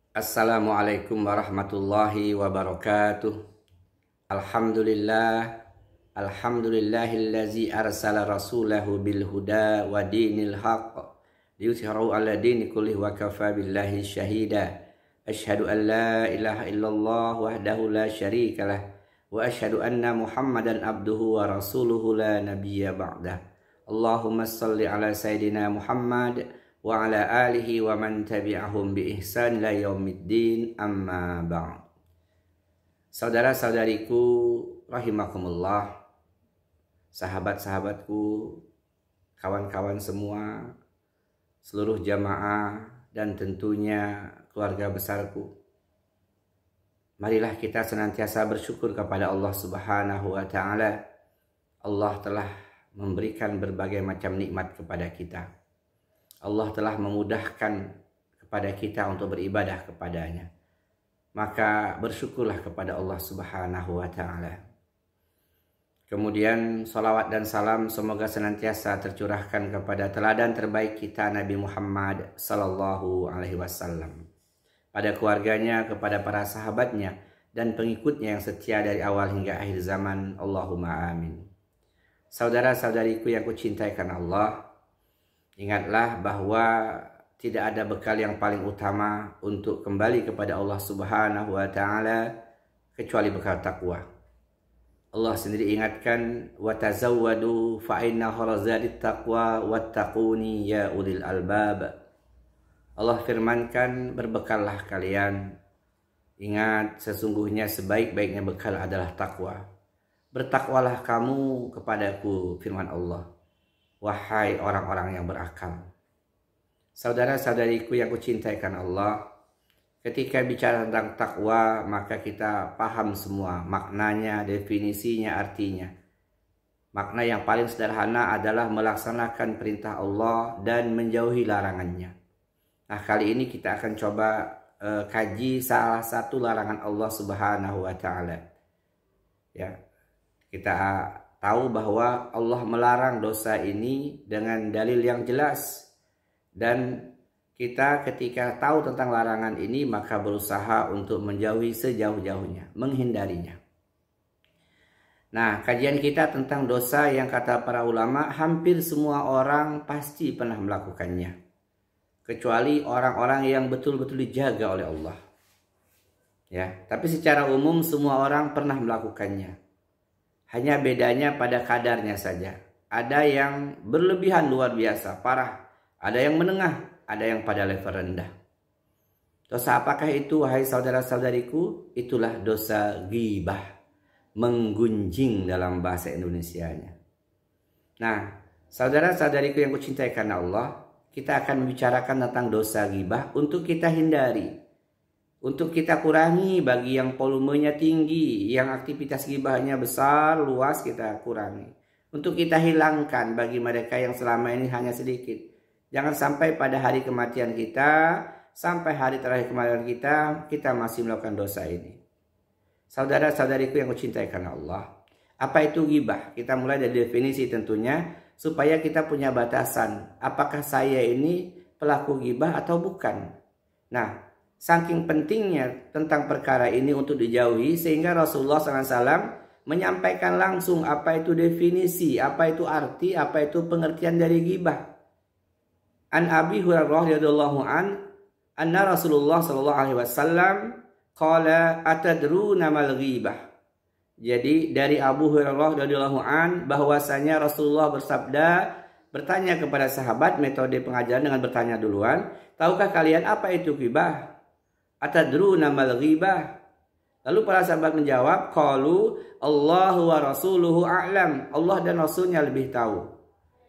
Assalamualaikum warahmatullahi wabarakatuh. Alhamdulillah. Alhamdulillahillazi arsala rasulahu bil huda wa dinil haqq liyuzhirahu ala dini kullih wa kafa billahi syahida. Asyhadu an la ilaha illallah wahdahu la syarikalah wa asyhadu anna Muhammadan abduhu wa rasuluhu la nabiyya ba'dah. Allahumma salli ala sayyidina Muhammad wa ala alihi wa man tabi'ahum bi ihsan la yaumiddin, amma ba'd. Saudara-saudariku rahimakumullah, sahabat-sahabatku, kawan-kawan semua, seluruh jamaah, dan tentunya keluarga besarku, marilah kita senantiasa bersyukur kepada Allah Subhanahu wa ta'ala. Allah telah memberikan berbagai macam nikmat kepada kita. Allah telah memudahkan kepada kita untuk beribadah kepadanya. Maka bersyukurlah kepada Allah Subhanahu wa ta'ala. Kemudian salawat dan salam semoga senantiasa tercurahkan kepada teladan terbaik kita, Nabi Muhammad sallallahu alaihi wasallam, pada keluarganya, kepada para sahabatnya dan pengikutnya yang setia dari awal hingga akhir zaman. Allahumma amin. Saudara-saudariku yang kucintai karena Allah, ingatlah bahwa tidak ada bekal yang paling utama untuk kembali kepada Allah Subhanahu wa ta'ala kecuali bekal takwa. Allah sendiri ingatkan, wa tazawwadu fa inna kharazadit taqwa wattaquni ya ulil albab. Allah firmankan, berbekallah kalian. Ingat, sesungguhnya sebaik-baiknya bekal adalah takwa. Bertakwalah kamu kepadaku, firman Allah, wahai orang-orang yang berakal. Saudara-saudariku yang kucintaikan Allah, ketika bicara tentang takwa, maka kita paham semua maknanya, definisinya, artinya. Makna yang paling sederhana adalah melaksanakan perintah Allah dan menjauhi larangannya. Nah, kali ini kita akan coba kaji salah satu larangan Allah Subhanahu wa ta'ala. Ya, kita tahu bahwa Allah melarang dosa ini dengan dalil yang jelas. Dan kita ketika tahu tentang larangan ini, maka berusaha untuk menjauhi sejauh-jauhnya, menghindarinya. Nah, kajian kita tentang dosa yang kata para ulama, hampir semua orang pasti pernah melakukannya. Kecuali orang-orang yang betul-betul dijaga oleh Allah. Ya, tapi secara umum semua orang pernah melakukannya. Hanya bedanya pada kadarnya saja. Ada yang berlebihan luar biasa, parah. Ada yang menengah, ada yang pada level rendah. Dosa apakah itu, wahai saudara-saudariku? Itulah dosa ghibah, menggunjing dalam bahasa Indonesianya. Nah, saudara-saudariku yang kucintai karena Allah, kita akan membicarakan tentang dosa ghibah untuk kita hindari. Untuk kita kurangi bagi yang volumenya tinggi, yang aktivitas ghibahnya besar, luas, kita kurangi. Untuk kita hilangkan bagi mereka yang selama ini hanya sedikit. Jangan sampai pada hari kematian kita, sampai hari terakhir kematian kita masih melakukan dosa ini. Saudara-saudariku yang kucintai karena Allah, apa itu ghibah? Kita mulai dari definisi tentunya, supaya kita punya batasan. Apakah saya ini pelaku ghibah atau bukan? Nah, saking pentingnya tentang perkara ini untuk dijauhi, sehingga Rasulullah SAW menyampaikan langsung apa itu definisi, apa itu arti, apa itu pengertian dari ghibah. An Abi Hurairah radhiyallahu anna Rasulullah sallallahu alaihi wasallam qala atadruna mal ghibah. Jadi dari Abu Hurairah radhiyallahu bahwasanya Rasulullah bersabda, bertanya kepada sahabat, metode pengajaran dengan bertanya duluan, tahukah kalian apa itu ghibah? Atadruna mal ghibah? Lalu para sahabat menjawab, qalu Allahu wa rasuluhu a'lam. Allah dan Rasulnya lebih tahu.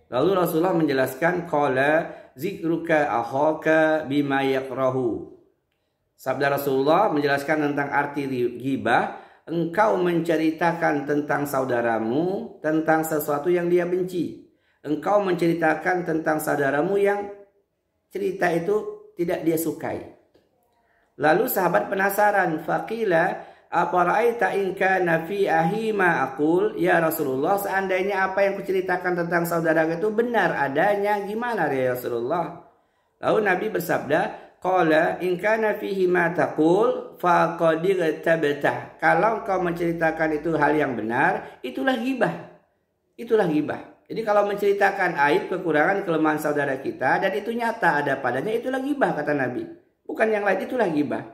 Lalu Rasulullah menjelaskan, qala zikruka akhaka bima yakrahu. Sabda Rasulullah menjelaskan tentang arti ghibah, engkau menceritakan tentang saudaramu tentang sesuatu yang dia benci. Engkau menceritakan tentang saudaramu yang cerita itu tidak dia sukai. Lalu sahabat penasaran, faqila apara'aita in kana fi ahima aqul, ya Rasulullah, seandainya apa yang kuceritakan tentang saudara itu benar adanya, gimana ya Rasulullah? Lalu Nabi bersabda, qala in kana fihi ma taqul faqad tabtah. Kalau engkau menceritakan itu hal yang benar, itulah ghibah. Itulah ghibah. Jadi kalau menceritakan aib, kekurangan, kelemahan saudara kita dan itu nyata ada padanya, itulah ghibah kata Nabi. Bukan yang lain, itulah ghibah.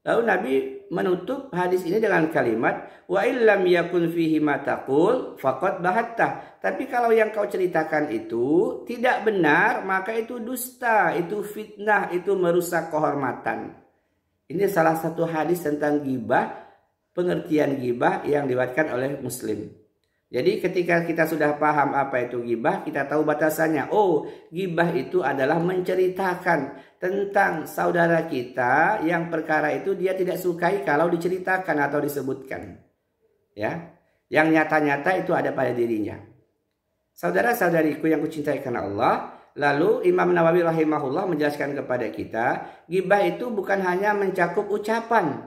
Lalu Nabi menutup hadis ini dengan kalimat wa illam yakun fihi ma taqul faqad bahatta. Tapi kalau yang kau ceritakan itu tidak benar, maka itu dusta, itu fitnah, itu merusak kehormatan. Ini salah satu hadis tentang ghibah, pengertian ghibah yang diriwayatkan oleh Muslim. Jadi ketika kita sudah paham apa itu ghibah, kita tahu batasannya. Oh, ghibah itu adalah menceritakan tentang saudara kita yang perkara itu dia tidak sukai kalau diceritakan atau disebutkan. Ya, yang nyata-nyata itu ada pada dirinya. Saudara-saudariku yang kucintai karena Allah, lalu Imam Nawawi rahimahullah menjelaskan kepada kita, ghibah itu bukan hanya mencakup ucapan,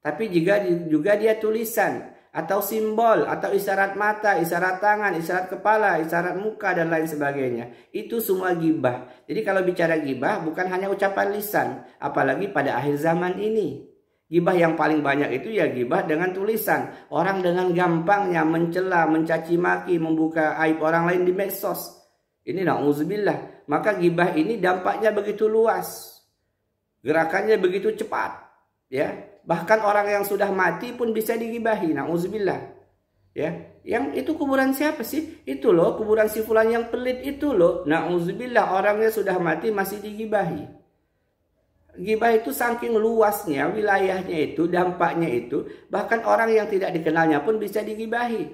tapi juga dia tulisan, atau simbol, atau isyarat mata, isyarat tangan, isyarat kepala, isyarat muka, dan lain sebagainya. Itu semua ghibah. Jadi kalau bicara ghibah bukan hanya ucapan lisan, apalagi pada akhir zaman ini. Ghibah yang paling banyak itu ya ghibah dengan tulisan. Orang dengan gampangnya mencela, mencaci maki, membuka aib orang lain di medsos. Ini na'udzubillah. Maka ghibah ini dampaknya begitu luas. Gerakannya begitu cepat. Ya, bahkan orang yang sudah mati pun bisa digibahi. Nauzubillah. Ya, yang itu kuburan siapa sih? Itu loh, kuburan si fulan yang pelit itu loh. Nauzubillah, orangnya sudah mati masih digibahi. Gibah itu saking luasnya wilayahnya itu, dampaknya itu, bahkan orang yang tidak dikenalnya pun bisa digibahi.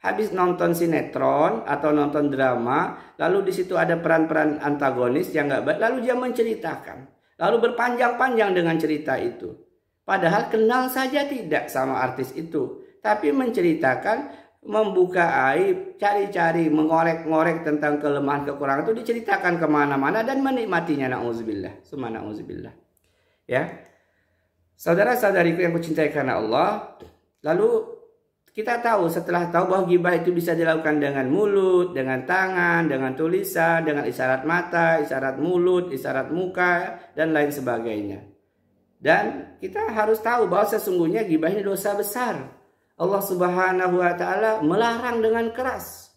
Habis nonton sinetron atau nonton drama, lalu di situ ada peran-peran antagonis yang nggak baik, lalu dia menceritakan, lalu berpanjang-panjang dengan cerita itu. Padahal kenal saja tidak sama artis itu. Tapi menceritakan, membuka aib, cari-cari, mengorek-ngorek tentang kelemahan kekurangan itu diceritakan kemana-mana dan menikmatinya. Na'udzubillah. Suma na'udzubillah. Ya. Saudara-saudariku yang kucintai karena Allah. Lalu kita tahu, setelah tahu bahwa ghibah itu bisa dilakukan dengan mulut, dengan tangan, dengan tulisan, dengan isyarat mata, isyarat mulut, isyarat muka, dan lain sebagainya. Dan kita harus tahu bahwa sesungguhnya ghibah ini dosa besar. Allah Subhanahu wa taala melarang dengan keras.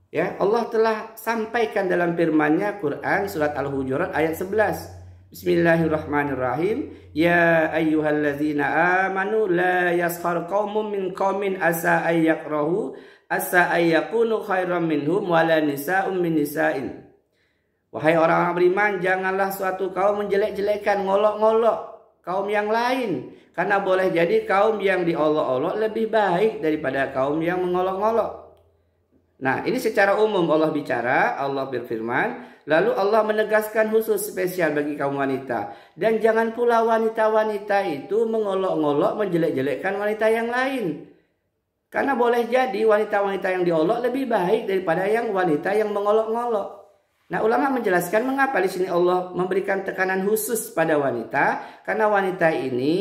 Ya, Allah telah sampaikan dalam firman-Nya Quran surat Al-Hujurat ayat 11. Bismillahirrahmanirrahim. Ya ayyuhalladzina amanu la yaskhar qaumun min qaumin asa ayyakrahu asa ayyakunu khairam minhum wala nisa'un min nisa'in. Wahai orang-orang beriman, janganlah suatu kaum menjelek-jelekan, ngolok-ngolok kaum yang lain, karena boleh jadi kaum yang diolok-olok lebih baik daripada kaum yang mengolok-ngolok. Nah, ini secara umum Allah bicara, Allah berfirman, lalu Allah menegaskan khusus spesial bagi kaum wanita. Dan jangan pula wanita-wanita itu mengolok-ngolok, menjelek-jelekkan wanita yang lain. Karena boleh jadi wanita-wanita yang diolok lebih baik daripada yang wanita yang mengolok-ngolok. Nah, ulama menjelaskan mengapa di sini Allah memberikan tekanan khusus pada wanita, karena wanita ini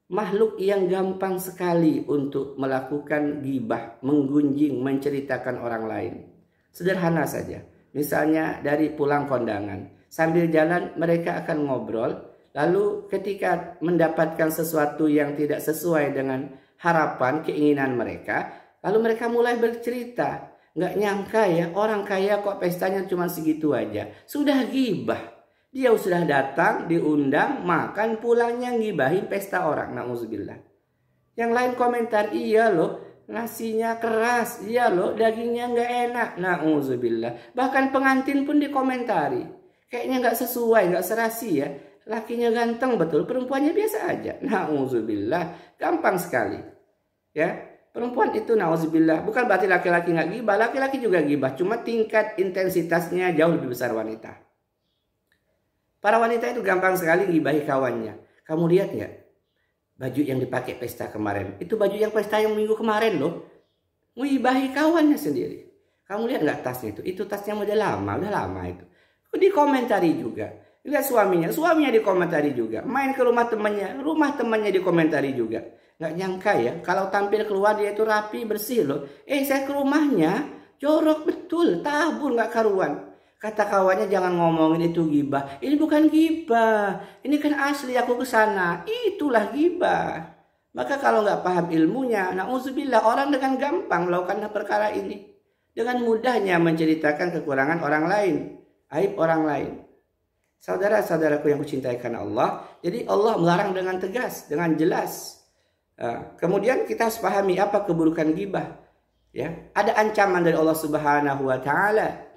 makhluk yang gampang sekali untuk melakukan ghibah, menggunjing, menceritakan orang lain. Sederhana saja. Misalnya dari pulang kondangan, sambil jalan mereka akan ngobrol, lalu ketika mendapatkan sesuatu yang tidak sesuai dengan harapan, keinginan mereka, lalu mereka mulai bercerita. Nggak nyangka ya, orang kaya kok pestanya cuma segitu aja. Sudah ghibah. Dia sudah datang, diundang, makan, pulangnya ngibahin pesta orang. Na'udzubillah. Yang lain komentar, iya loh, nasinya keras. Iya loh, dagingnya nggak enak. Na'udzubillah. Bahkan pengantin pun dikomentari. Kayaknya nggak sesuai, nggak serasi ya. Lakinya ganteng betul, perempuannya biasa aja. Na'udzubillah. Gampang sekali. Ya. Perempuan itu na'udzubillah, bukan berarti laki-laki nggak ghibah, laki-laki juga ghibah, cuma tingkat intensitasnya jauh lebih besar wanita. Para wanita itu gampang sekali ghibahi kawannya. Kamu lihat nggak baju yang dipakai pesta kemarin? Itu baju yang pesta yang minggu kemarin loh. Ghibahi kawannya sendiri. Kamu lihat nggak tasnya itu? Itu tasnya udah lama itu. Dikomentari juga. Lihat suaminya dikomentari juga. Main ke rumah temannya dikomentari juga. Nggak nyangka ya, kalau tampil keluar dia itu rapi, bersih loh. Saya ke rumahnya, jorok betul, tabur nggak karuan. Kata kawannya jangan ngomongin itu gibah. Ini bukan gibah. Ini kan asli aku ke sana. Itulah gibah. Maka kalau nggak paham ilmunya, na'udzubillah, orang dengan gampang melakukan perkara ini. Dengan mudahnya menceritakan kekurangan orang lain, aib orang lain. Saudara-saudaraku yang kucintai karena Allah, jadi Allah melarang dengan tegas, dengan jelas. Kemudian kita harus pahami apa keburukan gibah. Ya, ada ancaman dari Allah Subhanahu wa taala.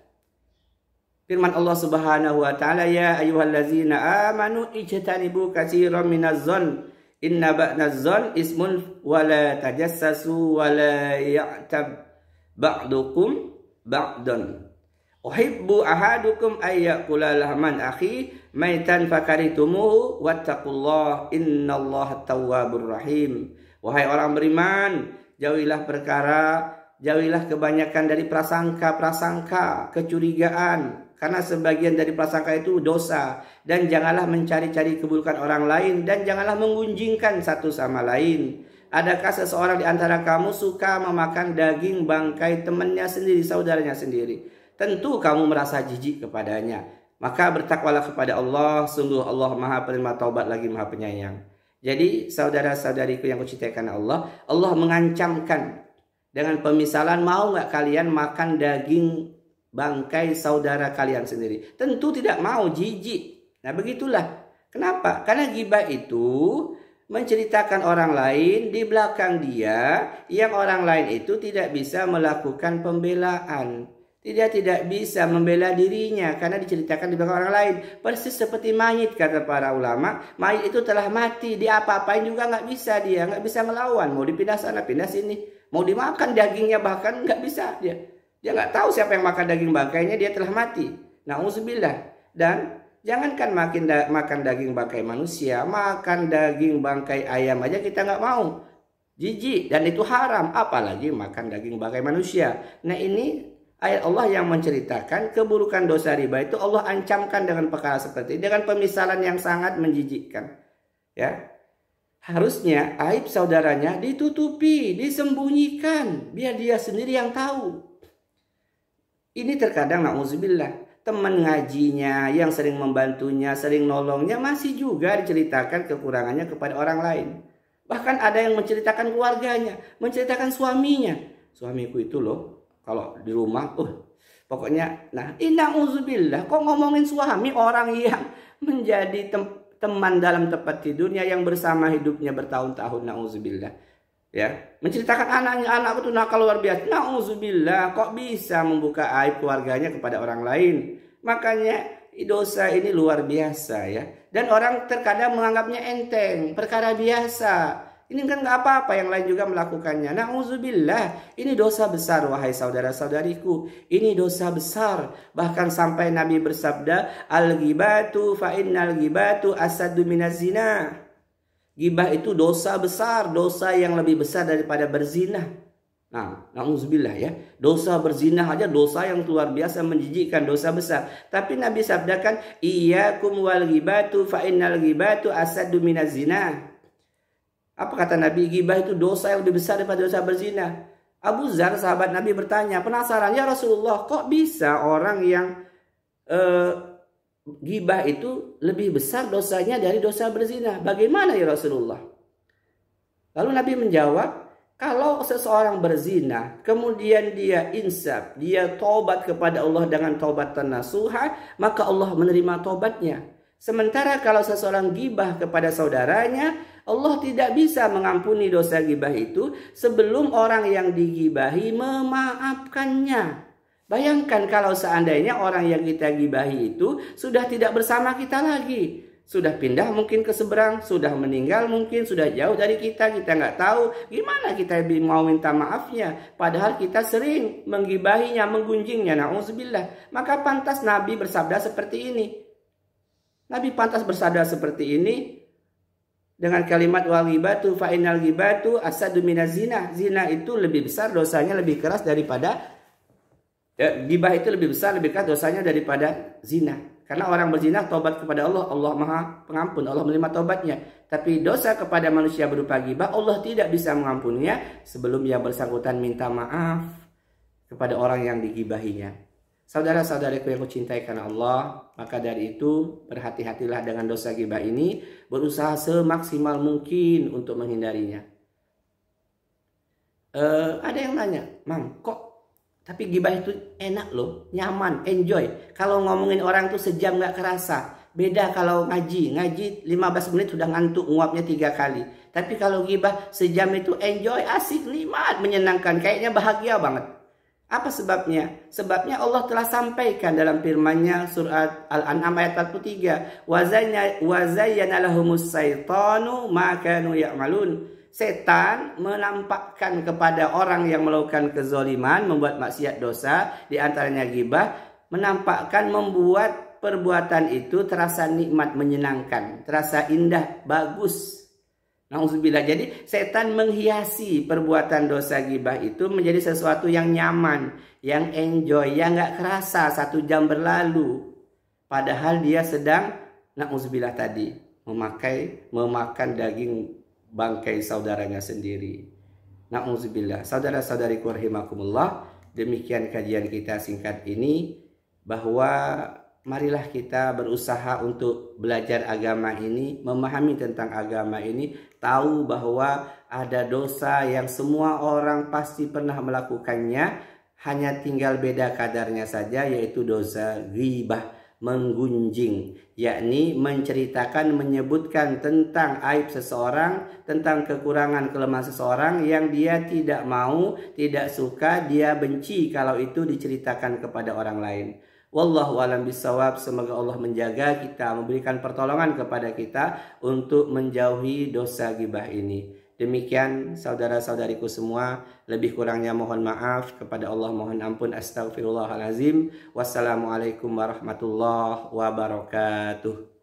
Firman Allah Subhanahu wa taala, ya ayyuhallazina amanu ijtanibu katsiran minaz-zon inna ba'daz-zon ismun wa la tajassasu wa la ya'tab ba'dukum ba'dan uhibbu ahadukum ayyakula lahman akhi maitan fakaritumuhu wattaqullaha innallaha tawwabur rahim. Wahai orang beriman, jauhilah kebanyakan dari prasangka, kecurigaan, karena sebagian dari prasangka itu dosa. Dan janganlah mencari-cari keburukan orang lain, dan janganlah menggunjingkan satu sama lain. Adakah seseorang di antara kamu suka memakan daging bangkai temannya sendiri, saudaranya sendiri? Tentu kamu merasa jijik kepadanya. Maka bertakwalah kepada Allah, sungguh Allah Maha Penerima Taubat lagi Maha Penyayang. Jadi saudara-saudariku yang kucintai karena Allah, Allah mengancamkan dengan pemisalan, mau nggak kalian makan daging bangkai saudara kalian sendiri? Tentu tidak mau, jijik. Nah begitulah. Kenapa? Karena ghibah itu menceritakan orang lain di belakang dia, yang orang lain itu tidak bisa melakukan pembelaan. Dia tidak bisa membela dirinya karena diceritakan di belakang orang lain. Persis seperti mayit, kata para ulama. Mayit itu telah mati, diapa-apain juga nggak bisa dia, nggak bisa melawan. Mau dipindah sana, pindah sini. Mau dimakan dagingnya bahkan nggak bisa dia. Dia nggak tahu siapa yang makan daging bangkainya, dia telah mati. Na'udzubillah. Dan jangankan makan daging bangkai manusia, makan daging bangkai ayam aja kita nggak mau. Jijik, dan itu haram. Apalagi makan daging bangkai manusia. Nah ini ayat Allah yang menceritakan keburukan dosa riba itu Allah ancamkan dengan perkara seperti ini, dengan pemisalan yang sangat menjijikkan. Ya, harusnya aib saudaranya ditutupi, disembunyikan, biar dia sendiri yang tahu. Ini terkadang na'udzubillah, teman ngajinya yang sering membantunya, sering nolongnya, masih juga diceritakan kekurangannya kepada orang lain. Bahkan ada yang menceritakan keluarganya, menceritakan suaminya. Suamiku itu loh, kalau di rumah, pokoknya, nah, na'udzubillah, kok ngomongin suami orang yang menjadi teman dalam tempat tidurnya, yang bersama hidupnya bertahun-tahun, na'udzubillah. Ya, menceritakan anaknya, anakku tuh nakal luar biasa, na'udzubillah, kok bisa membuka aib keluarganya kepada orang lain. Makanya dosa ini luar biasa ya. Dan orang terkadang menganggapnya enteng, perkara biasa. Ini kan nggak apa-apa, yang lain juga melakukannya. Na'udzubillah, ini dosa besar wahai saudara-saudariku. Ini dosa besar. Bahkan sampai Nabi bersabda, al-ghibatu fa innal ghibatu asaddu minaz zina. Ghibah itu dosa besar, dosa yang lebih besar daripada berzina. Nah, na'udzubillah ya. Dosa berzina aja dosa yang luar biasa menjijikkan, dosa besar. Tapi Nabi sabdakan, iyyakum wal ghibatu fa innal ghibatu asaddu minaz zina. Apa kata Nabi? Ghibah itu dosa yang lebih besar daripada dosa berzina. Abu Dzar, sahabat Nabi, bertanya, penasaran, ya Rasulullah, kok bisa orang yang ghibah itu lebih besar dosanya dari dosa berzina? Bagaimana ya Rasulullah? Lalu Nabi menjawab, kalau seseorang berzina, kemudian dia insaf, dia taubat kepada Allah dengan taubat nasuha, maka Allah menerima taubatnya. Sementara kalau seseorang ghibah kepada saudaranya, Allah tidak bisa mengampuni dosa ghibah itu sebelum orang yang dighibahi memaafkannya. Bayangkan kalau seandainya orang yang kita ghibahi itu sudah tidak bersama kita lagi. Sudah pindah mungkin ke seberang, sudah meninggal mungkin, sudah jauh dari kita nggak tahu. Gimana kita mau minta maafnya? Padahal kita sering menggibahinya, menggunjingnya. Na'udzubillah. Maka pantas Nabi bersabda seperti ini. Nabi pantas bersabda seperti ini dengan kalimat wal ghibatu fa innal ghibatu asaddu minaz zina. Zina itu lebih besar dosanya, lebih keras daripada ghibah itu lebih besar, lebih keras dosanya daripada zina. Karena orang berzina taubat kepada Allah, Allah Maha Pengampun, Allah menerima taubatnya. Tapi dosa kepada manusia berupa ghibah, Allah tidak bisa mengampuninya sebelum yang bersangkutan minta maaf kepada orang yang dighibahinya. Saudara-saudariku yang kucintai karena Allah, maka dari itu berhati-hatilah dengan dosa ghibah ini, berusaha semaksimal mungkin untuk menghindarinya. Ada yang nanya, Mam, kok tapi ghibah itu enak loh, nyaman, enjoy. Kalau ngomongin orang tuh sejam gak kerasa. Beda kalau ngaji 15 menit sudah ngantuk, nguapnya 3 kali. Tapi kalau ghibah sejam itu enjoy, asik, nikmat, menyenangkan, kayaknya bahagia banget. Apa sebabnya? Sebabnya Allah telah sampaikan dalam firman-Nya surat Al-An'am ayat 43, wa zayyana lahumus syaitanu ma kanu ya'malun. Setan menampakkan kepada orang yang melakukan kezoliman, membuat maksiat dosa, di antaranya ghibah, menampakkan membuat perbuatan itu terasa nikmat, menyenangkan, terasa indah, bagus. Nauzubillah. Jadi setan menghiasi perbuatan dosa ghibah itu menjadi sesuatu yang nyaman, yang enjoy, yang gak kerasa 1 jam berlalu. Padahal dia sedang, nauzubillah tadi, memakan daging bangkai saudaranya sendiri. Na'udzubillah. Saudara-saudariku rahimakumullah, demikian kajian kita singkat ini, bahwa marilah kita berusaha untuk belajar agama ini, memahami tentang agama ini, tahu bahwa ada dosa yang semua orang pasti pernah melakukannya, hanya tinggal beda kadarnya saja, yaitu dosa ghibah, menggunjing, yakni menceritakan, menyebutkan tentang aib seseorang, tentang kekurangan kelemahan seseorang yang dia tidak mau, tidak suka, dia benci kalau itu diceritakan kepada orang lain. Wallahu a'lam bishawab. Semoga Allah menjaga kita, memberikan pertolongan kepada kita untuk menjauhi dosa ghibah ini. Demikian saudara-saudariku semua, lebih kurangnya mohon maaf, kepada Allah mohon ampun, astagfirullahalazim. Wassalamualaikum warahmatullahi wabarakatuh.